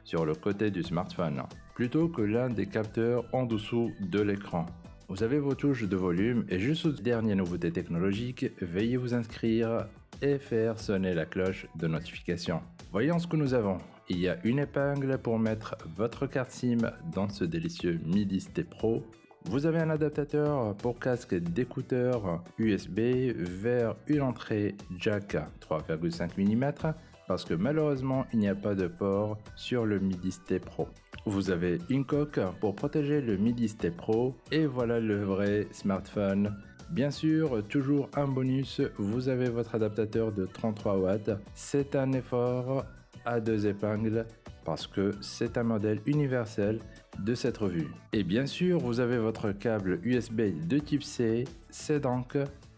sur le côté du smartphone, plutôt que l'un des capteurs en dessous de l'écran. Vous avez vos touches de volume et juste aux dernières nouveautés technologiques, veuillez vous inscrire et faire sonner la cloche de notification. Voyons ce que nous avons. Il y a une épingle pour mettre votre carte SIM dans ce délicieux MIDI ST Pro. Vous avez un adaptateur pour casque d'écouteurs USB vers une entrée jack 3,5 mm parce que malheureusement il n'y a pas de port sur le MIDI ST Pro. Vous avez une coque pour protéger le MIDI ST Pro et voilà le vrai smartphone. Bien sûr, toujours un bonus, vous avez votre adaptateur de 33 watts. C'est un effort à deux épingles parce que c'est un modèle universel de cette revue. Et bien sûr, vous avez votre câble USB de type C, c'est donc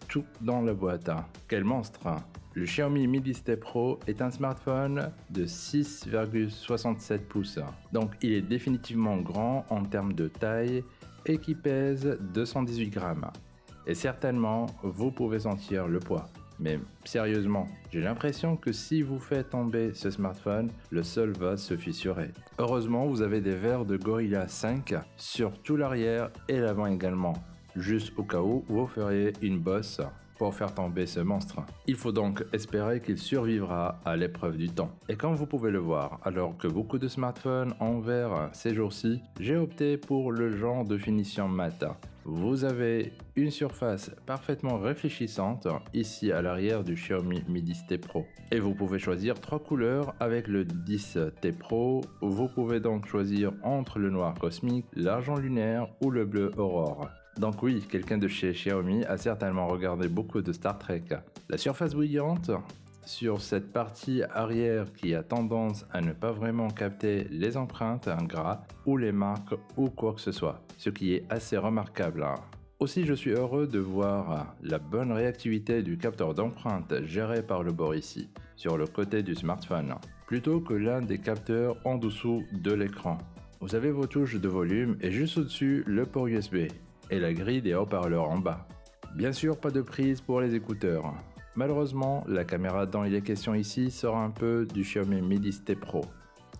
tout dans la boîte. Quel monstre! Le Xiaomi MIDI ST Pro est un smartphone de 6,67 pouces. Donc il est définitivement grand en termes de taille et qui pèse 218 grammes. Et certainement, vous pouvez sentir le poids. Mais sérieusement, j'ai l'impression que si vous faites tomber ce smartphone, le sol va se fissurer. Heureusement, vous avez des verres de Gorilla 5 sur tout l'arrière et l'avant également, juste au cas où vous feriez une bosse pour faire tomber ce monstre. Il faut donc espérer qu'il survivra à l'épreuve du temps. Et comme vous pouvez le voir, alors que beaucoup de smartphones en verre ces jours-ci, j'ai opté pour le genre de finition mat. Vous avez une surface parfaitement réfléchissante ici à l'arrière du Xiaomi MIDI ST Pro. Et vous pouvez choisir 3 couleurs avec le 10T Pro. Vous pouvez donc choisir entre le noir cosmique, l'argent lunaire ou le bleu aurore. Donc oui, quelqu'un de chez Xiaomi a certainement regardé beaucoup de Star Trek. La surface brillante sur cette partie arrière qui a tendance à ne pas vraiment capter les empreintes, gras ou les marques ou quoi que ce soit, ce qui est assez remarquable. Aussi, je suis heureux de voir la bonne réactivité du capteur d'empreinte géré par le bord ici, sur le côté du smartphone, plutôt que l'un des capteurs en dessous de l'écran. Vous avez vos touches de volume et juste au-dessus le port USB et la grille des haut-parleurs en bas. Bien sûr, pas de prise pour les écouteurs. Malheureusement, la caméra dont il est question ici sort un peu du Xiaomi MIDI ST Pro.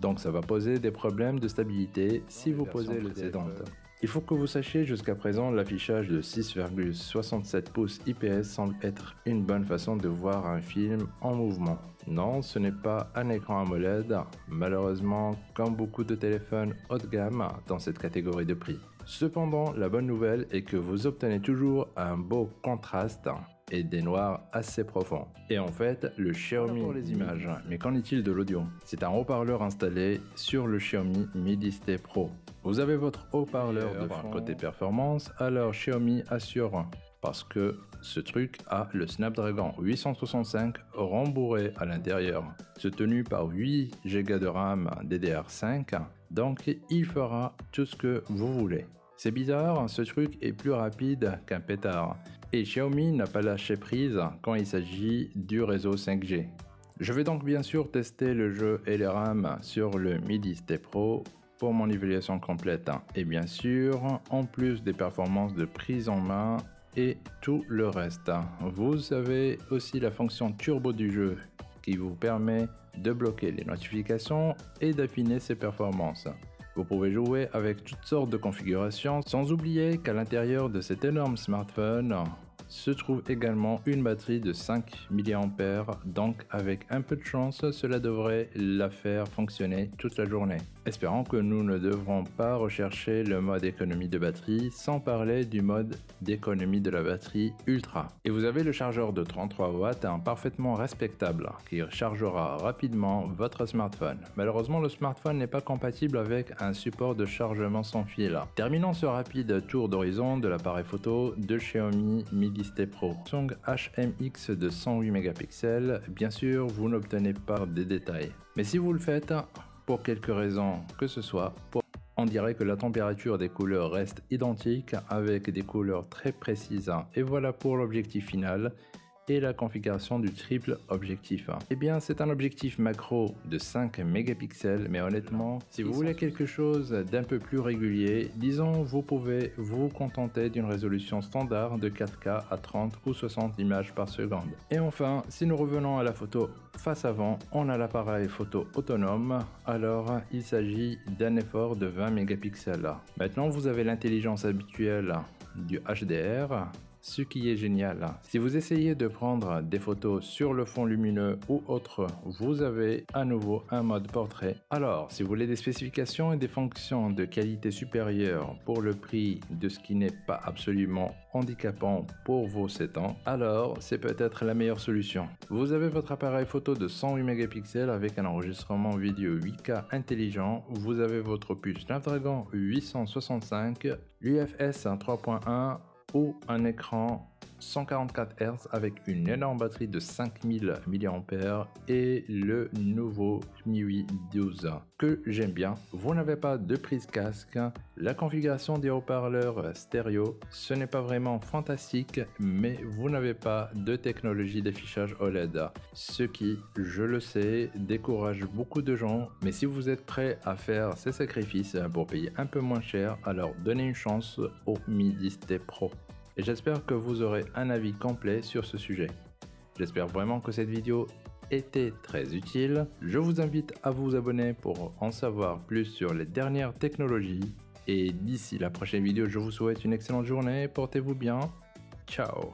Donc ça va poser des problèmes de stabilité si vous posez le téléphone. Il faut que vous sachiez jusqu'à présent l'affichage de 6,67 pouces IPS semble être une bonne façon de voir un film en mouvement. Non, ce n'est pas un écran AMOLED, malheureusement comme beaucoup de téléphones haut de gamme dans cette catégorie de prix. Cependant, la bonne nouvelle est que vous obtenez toujours un beau contraste et des noirs assez profonds. Et en fait, le Xiaomi pour les images. Mais qu'en est-il de l'audio? C'est un haut-parleur installé sur le Xiaomi MIDI ST Pro. Vous avez votre haut-parleur de fond. Côté performance, alors Xiaomi assure parce que ce truc a le Snapdragon 865 rembourré à l'intérieur, soutenu par 8 Go de RAM DDR5, donc il fera tout ce que vous voulez. C'est bizarre, ce truc est plus rapide qu'un pétard, et Xiaomi n'a pas lâché prise quand il s'agit du réseau 5G. Je vais donc bien sûr tester le jeu et les RAM sur le MIDI ST Pro pour mon évaluation complète, et bien sûr, en plus des performances de prise en main, et tout le reste. Vous avez aussi la fonction turbo du jeu qui vous permet de bloquer les notifications et d'affiner ses performances. Vous pouvez jouer avec toutes sortes de configurations, sans oublier qu'à l'intérieur de cet énorme smartphone se trouve également une batterie de 5 mAh, donc avec un peu de chance, cela devrait la faire fonctionner toute la journée. Espérons que nous ne devrons pas rechercher le mode économie de batterie, sans parler du mode d'économie de la batterie ultra. Et vous avez le chargeur de 33 watts, parfaitement respectable, qui chargera rapidement votre smartphone. Malheureusement, le smartphone n'est pas compatible avec un support de chargement sans fil. Terminons ce rapide tour d'horizon de l'appareil photo de Xiaomi MIDI ST Pro. Samsung HMX de 108 mégapixels, bien sûr, vous n'obtenez pas des détails. Mais si vous le faites, pour quelque raison que ce soit, on dirait que la température des couleurs reste identique avec des couleurs très précises. Et voilà pour l'objectif final. et la configuration du triple objectif. Eh bien, c'est un objectif macro de 5 mégapixels, mais honnêtement, si vous voulez quelque chose d'un peu plus régulier, disons, vous pouvez vous contenter d'une résolution standard de 4K à 30 ou 60 images par seconde. Et enfin, si nous revenons à la photo face avant, on a l'appareil photo autonome, alors il s'agit d'un effort de 20 mégapixels. Maintenant, vous avez l'intelligence habituelle du HDR, ce qui est génial. Si vous essayez de prendre des photos sur le fond lumineux ou autre, vous avez à nouveau un mode portrait. Alors, si vous voulez des spécifications et des fonctions de qualité supérieure pour le prix de ce qui n'est pas absolument handicapant pour vos 7 ans, alors c'est peut-être la meilleure solution. Vous avez votre appareil photo de 108 mégapixels avec un enregistrement vidéo 8K intelligent, vous avez votre puce Snapdragon 865, l'UFS 3.1 ou un écran 144 Hz avec une énorme batterie de 5000 mAh et le nouveau MIUI 12 que j'aime bien. Vous n'avez pas de prise casque, la configuration des haut-parleurs stéréo, ce n'est pas vraiment fantastique, mais vous n'avez pas de technologie d'affichage OLED, ce qui, je le sais, décourage beaucoup de gens, mais si vous êtes prêt à faire ces sacrifices pour payer un peu moins cher, alors donnez une chance au Mi 10T Pro. Et j'espère que vous aurez un avis complet sur ce sujet. J'espère vraiment que cette vidéo était très utile. Je vous invite à vous abonner pour en savoir plus sur les dernières technologies. Et d'ici la prochaine vidéo, je vous souhaite une excellente journée. Portez-vous bien. Ciao.